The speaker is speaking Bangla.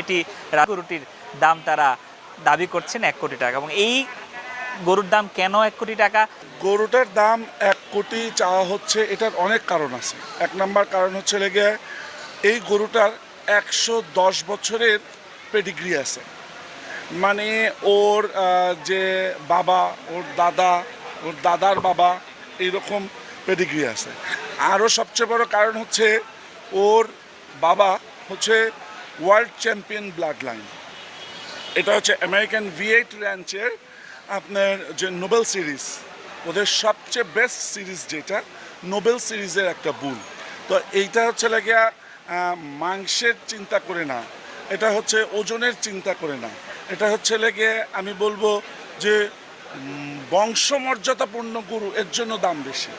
এটি গরুটির দাম তারা দাবি করছেন 1 কোটি টাকা। এবং এই গরুর দাম কেন 1 কোটি টাকা? গরুটার দাম 1 কোটি চাওয়া হচ্ছে, এটার অনেক কারণ আছে। 1 নম্বর কারণ হচ্ছে লেগে এই গরুটার 110 বছরের পেডিগ্রি আছে। মানে ওর যে বাবা, ওর দাদা, ওর দাদার বাবা, এইরকম পেডিগ্রি আছে। আরও সবচেয়ে বড় কারণ হচ্ছে ওর বাবা হচ্ছে ওয়ার্ল্ড চ্যাম্পিয়ন ব্লাড লাইন। এটা হচ্ছে আমেরিকান V8 র্যাঞ্চের আপনার যে নোবেল সিরিজ, ওদের সবচেয়ে বেস্ট সিরিজ যেটা নোবেল সিরিজের একটা বুল। তো এইটা হচ্ছে লাগিয়া মাংসের চিন্তা করে না, এটা হচ্ছে ওজনের চিন্তা করে না, এটা হচ্ছে লেগে আমি বলবো যে বংশমর্যাদাপূর্ণ গরু, এর জন্য দাম বেশি।